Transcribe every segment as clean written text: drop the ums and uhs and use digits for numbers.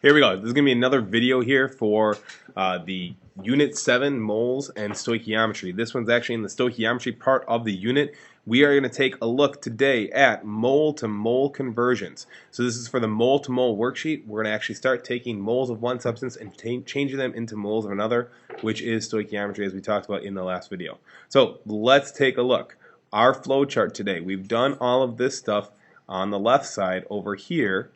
Here we go. This is going to be another video here for the Unit 7 moles and stoichiometry. This one's actually in the stoichiometry part of the unit. We are going to take a look today at mole to mole conversions. So this is for the mole to mole worksheet. We're going to actually start taking moles of one substance and changing them into moles of another, which is stoichiometry as we talked about in the last video. So let's take a look. Our flow chart today. We've done all of this stuff on the left side over here.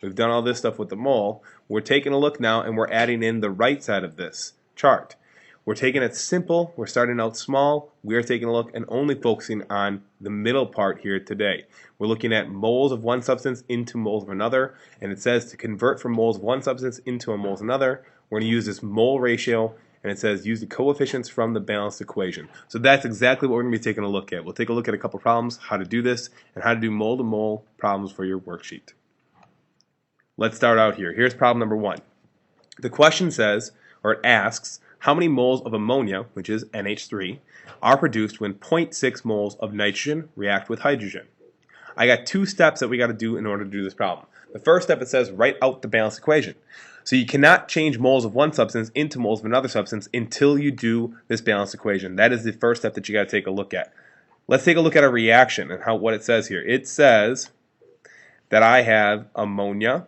We've done all this stuff with the mole. We're taking a look now and we're adding in the right side of this chart. We're taking it simple. We're starting out small. We're taking a look and only focusing on the middle part here today. We're looking at moles of one substance into moles of another, and it says to convert from moles of one substance into a moles of another, we're going to use this mole ratio, and it says use the coefficients from the balanced equation. So that's exactly what we're going to be taking a look at. We'll take a look at a couple problems, how to do this, and how to do mole to mole problems for your worksheet. Let's start out here. Here's problem number 1. The question says, or it asks, how many moles of ammonia, which is NH3, are produced when 0.6 moles of nitrogen react with hydrogen? I got 2 steps that we got to do in order to do this problem. The first step, it says write out the balanced equation. So you cannot change moles of one substance into moles of another substance until you do this balanced equation. That is the first step that you got to take a look at. Let's take a look at a reaction and what it says here. It says that I have ammonia,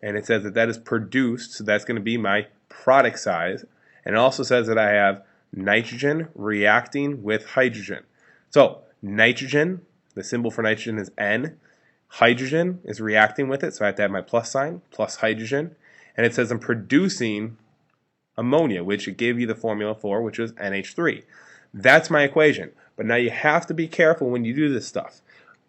and it says that that is produced, so that's going to be my product size. And it also says that I have nitrogen reacting with hydrogen. So nitrogen, the symbol for nitrogen is N. Hydrogen is reacting with it, so I have to have my plus sign, plus hydrogen. And it says I'm producing ammonia, which it gave you the formula for, which was NH3. That's my equation. But now you have to be careful when you do this stuff.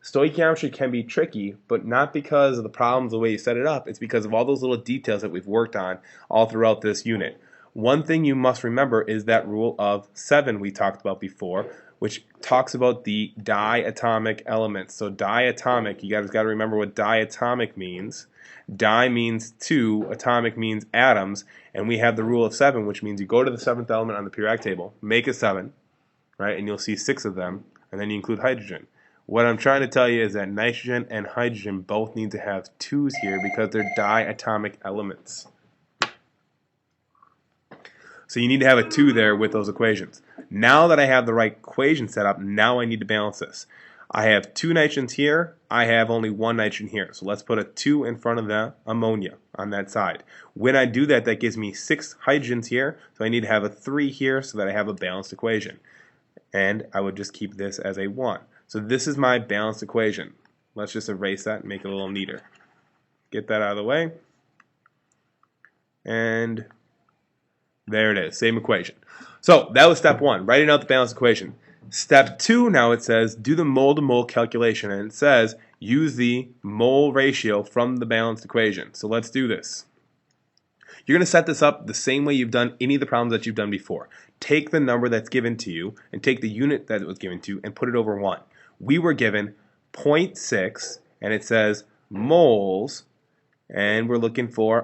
Stoichiometry can be tricky, but not because of the problems the way you set it up. It's because of all those little details that we've worked on all throughout this unit. One thing you must remember is that rule of 7 we talked about before, which talks about the diatomic elements. So diatomic, you guys got to remember what diatomic means. Di means 2, atomic means atoms, and we have the rule of 7, which means you go to the 7th element on the periodic table, make a 7, right, and you'll see 6 of them, and then you include hydrogen. What I'm trying to tell you is that nitrogen and hydrogen both need to have 2's here because they're diatomic elements. So you need to have a 2 there with those equations. Now that I have the right equation set up, now I need to balance this. I have 2 nitrogens here. I have only 1 nitrogen here. So let's put a 2 in front of the ammonia on that side. When I do that, that gives me 6 hydrogens here. So I need to have a 3 here so that I have a balanced equation. And I would just keep this as a 1. So this is my balanced equation. Let's just erase that and make it a little neater. Get that out of the way. And there it is, same equation. So that was step 1, writing out the balanced equation. Step 2, now it says do the mole to mole calculation, and it says use the mole ratio from the balanced equation. So let's do this. You're going to set this up the same way you've done any of the problems that you've done before. Take the number that's given to you and take the unit that was given to you and put it over 1. We were given 0.6, and it says moles, and we're looking for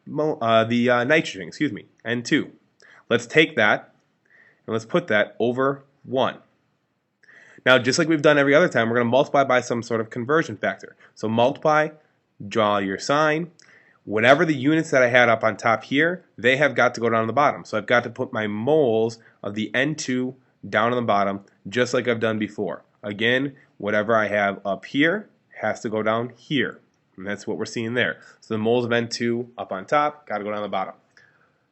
nitrogen, N2. Let's take that, and let's put that over 1. Now, just like we've done every other time, we're going to multiply by some sort of conversion factor. So multiply, draw your sign. Whatever the units that I had up on top here, they have got to go down to the bottom. So I've got to put my moles of the N2 down on the bottom, just like I've done before. Again, whatever I have up here has to go down here. And that's what we're seeing there. So the moles of N2 up on top, got to go down the bottom.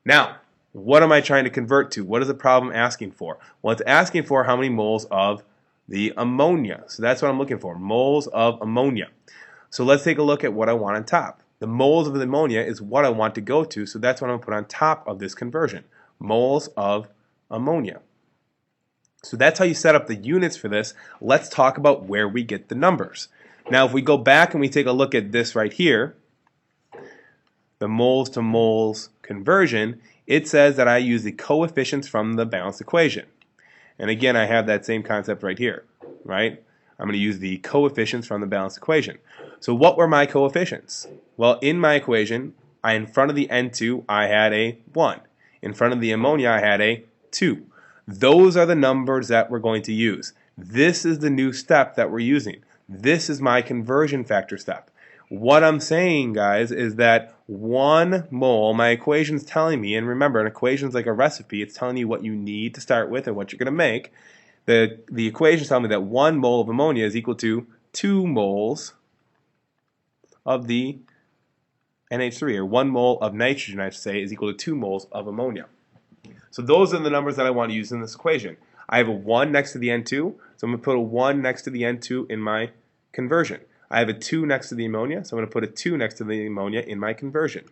Now, what am I trying to convert to? What is the problem asking for? Well, it's asking for how many moles of the ammonia. So that's what I'm looking for, moles of ammonia. So let's take a look at what I want on top. The moles of the ammonia is what I want to go to, so that's what I'm going to put on top of this conversion, moles of ammonia. So that's how you set up the units for this. Let's talk about where we get the numbers. Now, if we go back and we take a look at this right here, the moles to moles conversion, it says that I use the coefficients from the balanced equation. And again, I have that same concept right here, right? I'm going to use the coefficients from the balanced equation. So what were my coefficients? Well, in my equation, in front of the N2, I had a 1. In front of the ammonia, I had a 2. Those are the numbers that we're going to use. This is the new step that we're using. This is my conversion factor step. What I'm saying, guys, is that 1 mole, my equation's telling me, and remember, an equation's like a recipe, it's telling you what you need to start with and what you're going to make. The equation's telling me that 1 mole of ammonia is equal to 2 moles of the NH3, or 1 mole of nitrogen, I should say, is equal to 2 moles of ammonia. So those are the numbers that I want to use in this equation. I have a 1 next to the N2, so I'm going to put a 1 next to the N2 in my conversion. I have a 2 next to the ammonia, so I'm going to put a 2 next to the ammonia in my conversion.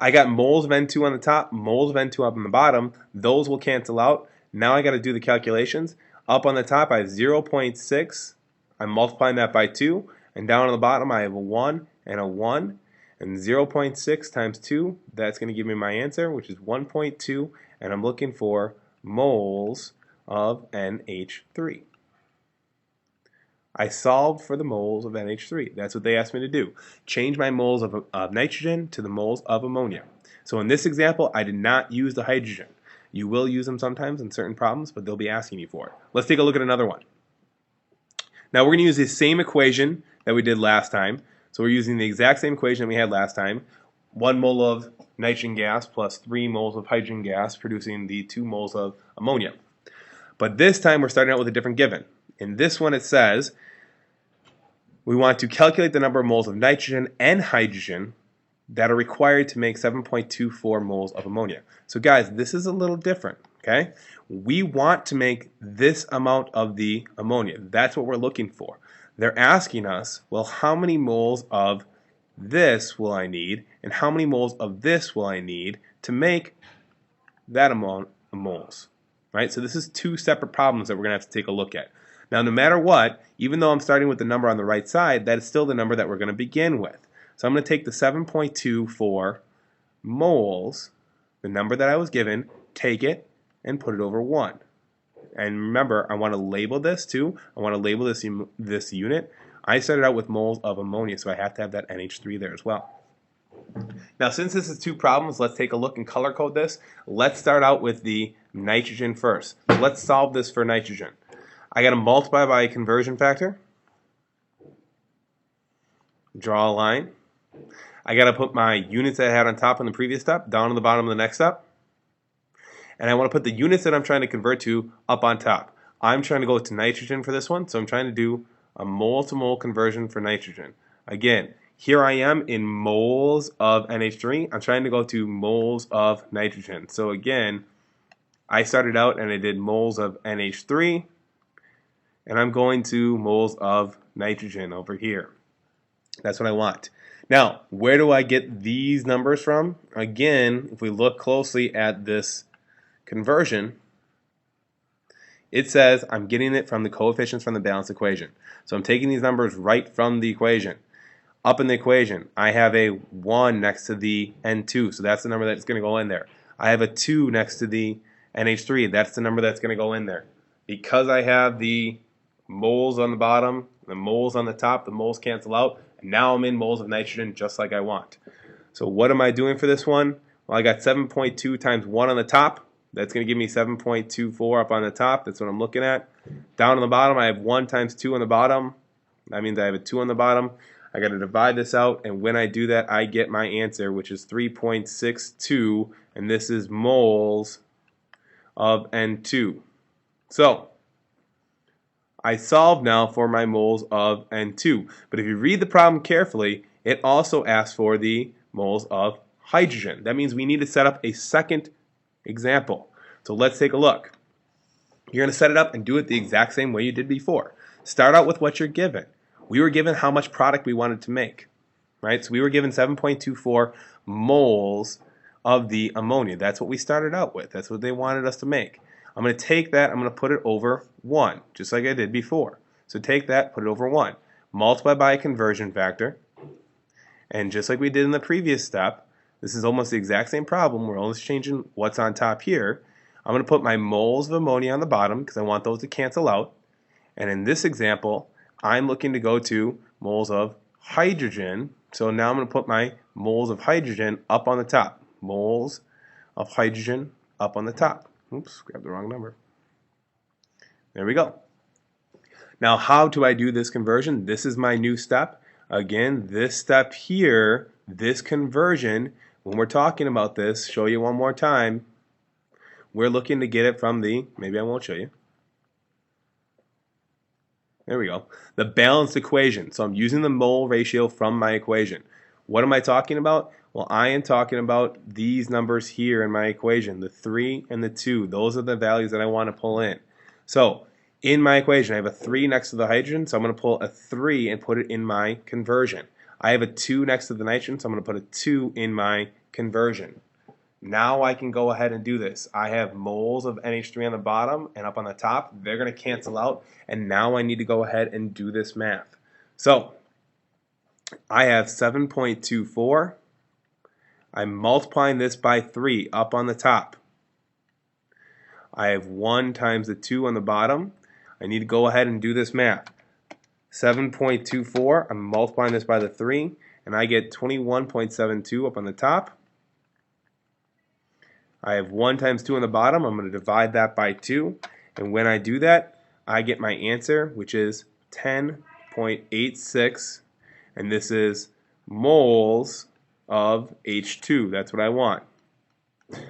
I got moles of N2 on the top, moles of N2 up on the bottom. Those will cancel out. Now I got to do the calculations. Up on the top I have 0.6. I'm multiplying that by 2. And down on the bottom I have a 1 and a 1. And 0.6 times 2, that's going to give me my answer, which is 1.2. And I'm looking for moles of NH3. I solved for the moles of NH3. That's what they asked me to do. Change my moles of nitrogen to the moles of ammonia. So in this example, I did not use the hydrogen. You will use them sometimes in certain problems, but they'll be asking you for it. Let's take a look at another one. Now we're going to use the same equation that we did last time. So we're using the exact same equation that we had last time. 1 mole of nitrogen gas plus 3 moles of hydrogen gas producing the 2 moles of ammonia. But this time we're starting out with a different given. In this one it says we want to calculate the number of moles of nitrogen and hydrogen that are required to make 7.24 moles of ammonia. So guys, this is a little different, okay? We want to make this amount of the ammonia. That's what we're looking for. They're asking us, well, how many moles of this will I need and how many moles of this will I need to make that amount of moles, right? So this is 2 separate problems that we're going to have to take a look at. Now, no matter what, even though I'm starting with the number on the right side, that is still the number that we're going to begin with. So I'm going to take the 7.24 moles, the number that I was given, take it, and put it over 1. And remember, I want to label this too. I want to label this unit. I started out with moles of ammonia, so I have to have that NH3 there as well. Now, since this is 2 problems, let's take a look and color code this. Let's start out with the nitrogen first. So let's solve this for nitrogen. I got to multiply by a conversion factor. Draw a line. I got to put my units that I had on top in the previous step down on the bottom of the next step. And I want to put the units that I'm trying to convert to up on top. I'm trying to go to nitrogen for this one, so I'm trying to do a mole-to-mole conversion for nitrogen. Again, here I am in moles of NH3. I'm trying to go to moles of nitrogen. So again, I started out and I did moles of NH3. And I'm going to moles of nitrogen over here. That's what I want. Now, where do I get these numbers from? Again, if we look closely at this conversion, it says I'm getting it from the coefficients from the balanced equation. So I'm taking these numbers right from the equation. Up in the equation, I have a 1 next to the N2, so that's the number that's going to go in there. I have a 2 next to the NH3, that's the number that's going to go in there. Because I have the moles on the bottom, the moles on the top, the moles cancel out, and now I'm in moles of nitrogen just like I want. So what am I doing for this one? Well, I got 7.2 times 1 on the top. That's going to give me 7.24 up on the top. That's what I'm looking at. Down on the bottom, I have 1 times 2 on the bottom. That means I have a 2 on the bottom. I got to divide this out, and when I do that, I get my answer, which is 3.62, and this is moles of N2. So I solved now for my moles of N2. But if you read the problem carefully, it also asks for the moles of hydrogen. That means we need to set up a second example. So let's take a look. You're going to set it up and do it the exact same way you did before. Start out with what you're given. We were given how much product we wanted to make, right? So we were given 7.24 moles of the ammonia. That's what we started out with. That's what they wanted us to make. I'm going to take that, I'm going to put it over 1, just like I did before. So take that, put it over 1. Multiply by a conversion factor. And just like we did in the previous step, this is almost the exact same problem. We're only changing what's on top here. I'm going to put my moles of ammonia on the bottom because I want those to cancel out. And in this example, I'm looking to go to moles of hydrogen. So now I'm going to put my moles of hydrogen up on the top. Moles of hydrogen up on the top. Oops, grabbed the wrong number. There we go. Now, how do I do this conversion? This is my new step. Again, this step here, this conversion, when we're talking about this, show you one more time, we're looking to get it from the, maybe I won't show you. There we go. The balanced equation. So I'm using the mole ratio from my equation. What am I talking about? Well, I am talking about these numbers here in my equation, the 3 and the 2. Those are the values that I want to pull in. So in my equation, I have a 3 next to the hydrogen, so I'm going to pull a 3 and put it in my conversion. I have a 2 next to the nitrogen, so I'm going to put a 2 in my conversion. Now I can go ahead and do this. I have moles of NH3 on the bottom and up on the top. They're going to cancel out, and now I need to go ahead and do this math. So I have 7.24. I'm multiplying this by 3 up on the top. I have 1 times the 2 on the bottom. I need to go ahead and do this math. 7.24, I'm multiplying this by the 3, and I get 21.72 up on the top. I have 1 times 2 on the bottom. I'm going to divide that by 2. And when I do that, I get my answer, which is 10.86. And this is moles of H2. That's what I want.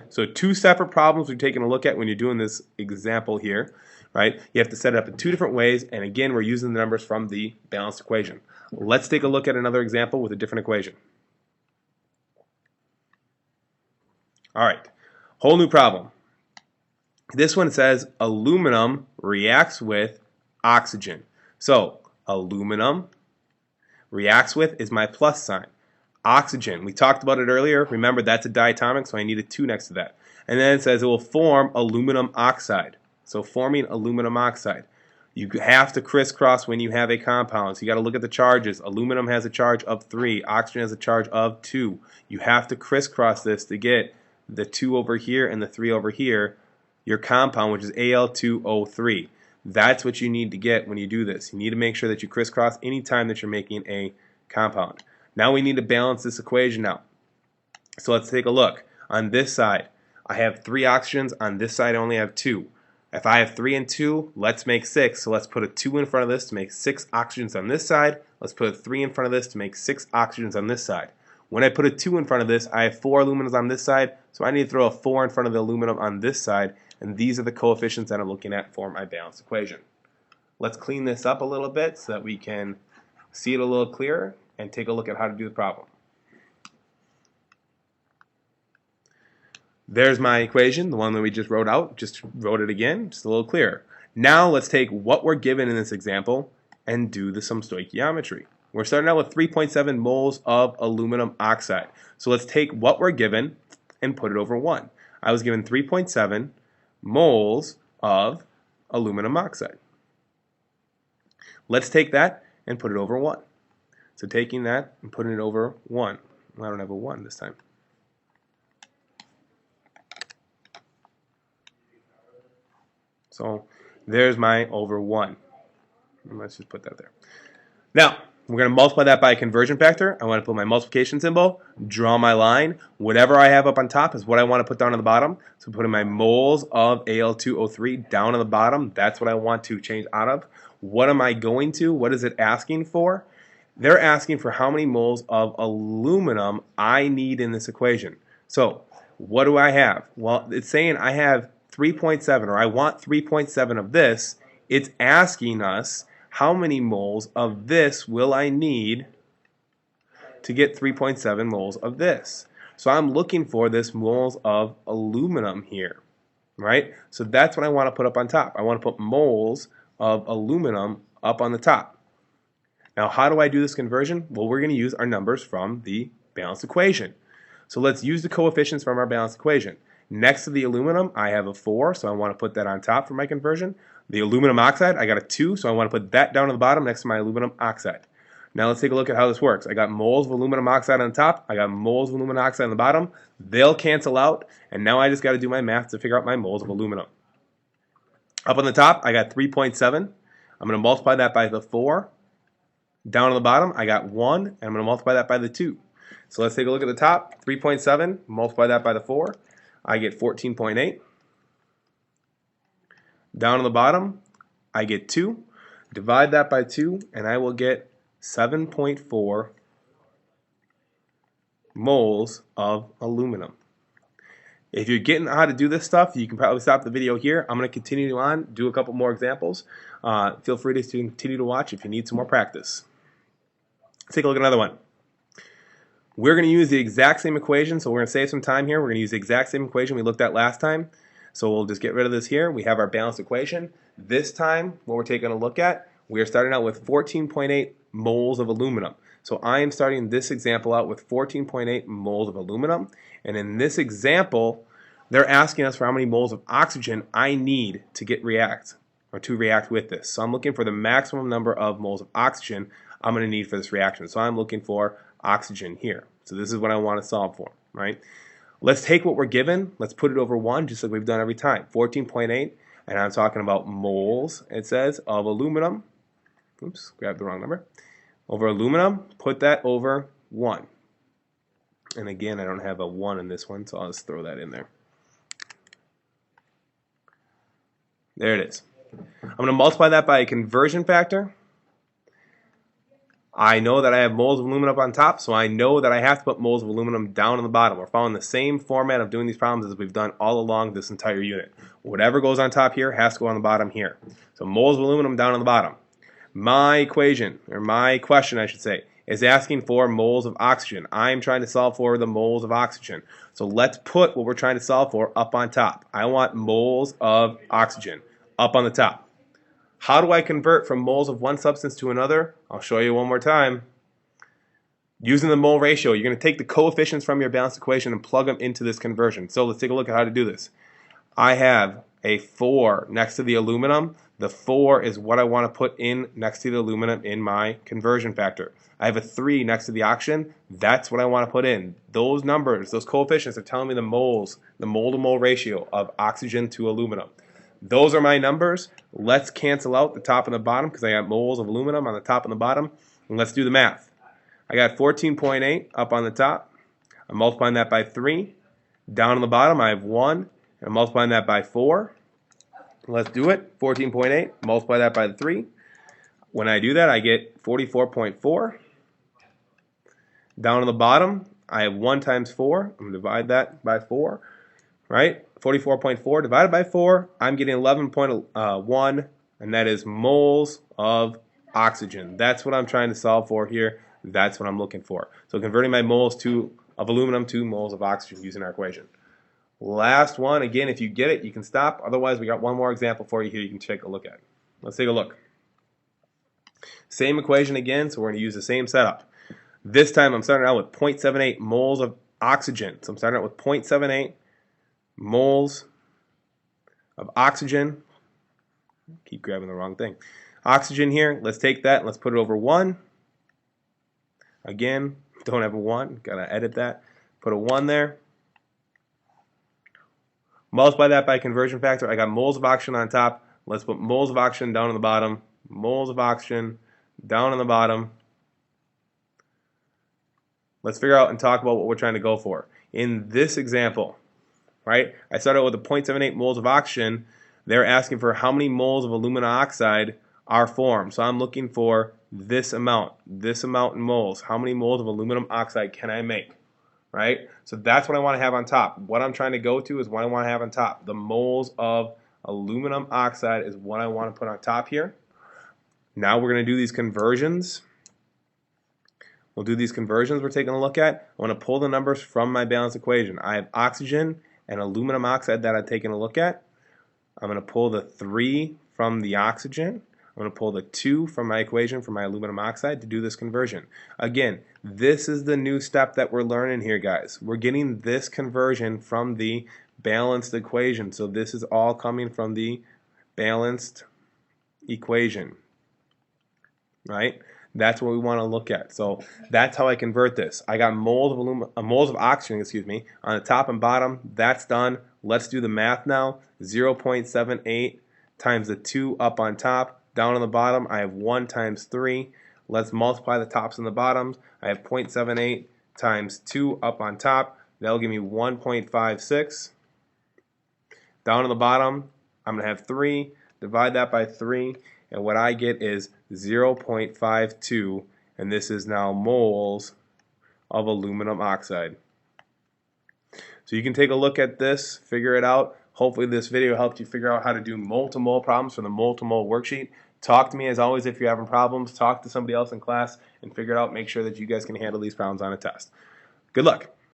So 2 separate problems we're taking a look at when you're doing this example here. Right? You have to set it up in 2 different ways. And again, we're using the numbers from the balanced equation. Let's take a look at another example with a different equation. All right. Whole new problem. This one says aluminum reacts with oxygen. So aluminum reacts with is my plus sign. Oxygen, we talked about it earlier. Remember, that's a diatomic, so I need a 2 next to that. And then it says it will form aluminum oxide. So forming aluminum oxide. You have to crisscross when you have a compound. So you got to look at the charges. Aluminum has a charge of 3. Oxygen has a charge of 2. You have to crisscross this to get the 2 over here and the 3 over here, your compound, which is Al2O3. That's what you need to get when you do this. You need to make sure that you crisscross any time that you're making a compound. Now we need to balance this equation out. So let's take a look. On this side, I have 3 oxygens. On this side, I only have 2. If I have 3 and 2, let's make 6. So let's put a 2 in front of this to make 6 oxygens on this side. Let's put a 3 in front of this to make 6 oxygens on this side. When I put a 2 in front of this, I have 4 aluminums on this side, so I need to throw a 4 in front of the aluminum on this side, and these are the coefficients that I'm looking at for my balanced equation. Let's clean this up a little bit so that we can see it a little clearer and take a look at how to do the problem. There's my equation, the one that we just wrote out. Just wrote it again, just a little clearer. Now let's take what we're given in this example and do some stoichiometry. We're starting out with 3.7 moles of aluminum oxide. So let's take what we're given and put it over 1. I was given 3.7 moles of aluminum oxide. Let's take that and put it over 1. So taking that and putting it over 1. Well, I don't have a 1 this time. So there's my over 1. Let's just put that there. Now, we're going to multiply that by a conversion factor. I want to put my multiplication symbol, draw my line. Whatever I have up on top is what I want to put down on the bottom. So putting my moles of Al2O3 down on the bottom, that's what I want to change out of. What am I going to? What is it asking for? They're asking for how many moles of aluminum I need in this equation. So what do I have? Well, it's saying I have 3.7, or I want 3.7 of this. It's asking us how many moles of this will I need to get 3.7 moles of this. So I'm looking for this moles of aluminum here, right? So that's what I want to put up on top. I want to put moles of aluminum up on the top. Now, how do I do this conversion? Well, we're going to use our numbers from the balanced equation. So let's use the coefficients from our balanced equation. Next to the aluminum, I have a 4, so I want to put that on top for my conversion. The aluminum oxide, I got a 2, so I want to put that down on the bottom next to my aluminum oxide. Now let's take a look at how this works. I got moles of aluminum oxide on the top. I got moles of aluminum oxide on the bottom. They'll cancel out, and now I just got to do my math to figure out my moles of aluminum. Up on the top, I got 3.7. I'm going to multiply that by the 4. Down on the bottom, I got 1, and I'm going to multiply that by the 2. So let's take a look at the top. 3.7, multiply that by the 4. I get 14.8. Down on the bottom, I get 2. Divide that by 2, and I will get 7.4 moles of aluminum. If you're getting how to do this stuff, you can probably stop the video here. I'm going to continue on, do a couple more examples. Feel free to continue to watch if you need some more practice. Let's take a look at another one. We're going to use the exact same equation, so we're going to save some time here. We're going to use the exact same equation we looked at last time. So we'll just get rid of this here. We have our balanced equation. This time, what we're taking a look at, we are starting out with 14.8 moles of aluminum. So I am starting this example out with 14.8 moles of aluminum. And in this example, they're asking us for how many moles of oxygen I need to react with this. So I'm looking for the maximum number of moles of oxygen I'm going to need for this reaction. So I'm looking for oxygen here. So this is what I want to solve for, right? Let's take what we're given, let's put it over 1 just like we've done every time. 14.8, and I'm talking about moles, it says, of aluminum. Oops, grabbed the wrong number. Over aluminum, put that over 1. And again, I don't have a 1 in this one, so I'll just throw that in there. There it is. I'm going to multiply that by a conversion factor. I know that I have moles of aluminum up on top, so I know that I have to put moles of aluminum down on the bottom. We're following the same format of doing these problems as we've done all along this entire unit. Whatever goes on top here has to go on the bottom here. So moles of aluminum down on the bottom. My equation, or my question I should say, is asking for moles of oxygen. I'm trying to solve for the moles of oxygen. So let's put what we're trying to solve for up on top. I want moles of oxygen up on the top. How do I convert from moles of one substance to another? I'll show you one more time. Using the mole ratio, you're going to take the coefficients from your balanced equation and plug them into this conversion. So let's take a look at how to do this. I have a 4 next to the aluminum. The 4 is what I want to put in next to the aluminum in my conversion factor. I have a 3 next to the oxygen. That's what I want to put in. Those numbers, those coefficients are telling me the moles, the mole-to-mole ratio of oxygen to aluminum. Those are my numbers. Let's cancel out the top and the bottom because I got moles of aluminum on the top and the bottom. And let's do the math. I got 14.8 up on the top. I'm multiplying that by 3. Down on the bottom I have 1. And I'm multiplying that by 4. Let's do it. 14.8. Multiply that by the 3. When I do that I get 44.4. Down on the bottom I have 1 times 4. I'm going to divide that by 4. Right? 44.4 divided by 4, I'm getting 11.1, and that is moles of oxygen. That's what I'm trying to solve for here. That's what I'm looking for. So converting my moles of aluminum to moles of oxygen using our equation. Last one, again, if you get it, you can stop. Otherwise, we got one more example for you here you can take a look at. Let's take a look. Same equation again, so we're going to use the same setup. This time I'm starting out with 0.78 moles of oxygen. So I'm starting out with 0.78 moles of oxygen. Keep grabbing the wrong thing. Oxygen here, let's take that and let's put it over 1. Again, don't have a 1, gotta edit that. Put a 1 there. Multiply that by conversion factor. I got moles of oxygen on top. Let's put moles of oxygen down on the bottom. Moles of oxygen down on the bottom. Let's figure out and talk about what we're trying to go for. In this example, right? I started with a 0.78 moles of oxygen. They're asking for how many moles of aluminum oxide are formed. So I'm looking for this amount in moles. How many moles of aluminum oxide can I make? Right? So that's what I want to have on top. What I'm trying to go to is what I want to have on top. The moles of aluminum oxide is what I want to put on top here. Now we're going to do these conversions. We'll do these conversions we're taking a look at. I want to pull the numbers from my balanced equation. I have oxygen and aluminum oxide that I'm taking a look at. I'm going to pull the 3 from the oxygen. I'm going to pull the 2 from my equation for my aluminum oxide to do this conversion. Again, this is the new step that we're learning here, guys. We're getting this conversion from the balanced equation. So this is all coming from the balanced equation, right? That's what we want to look at. So that's how I convert this. I got moles of oxygen, on the top and bottom. That's done. Let's do the math now. 0.78 times the 2 up on top. Down on the bottom, I have 1 times 3. Let's multiply the tops and the bottoms. I have 0.78 times 2 up on top. That'll give me 1.56. Down on the bottom, I'm going to have 3. Divide that by 3. And what I get is 0.52, and this is now moles of aluminum oxide. So you can take a look at this, figure it out. Hopefully this video helped you figure out how to do mole-to-mole problems for the mole-to-mole worksheet. Talk to me as always if you're having problems. Talk to somebody else in class and figure it out. Make sure that you guys can handle these problems on a test. Good luck.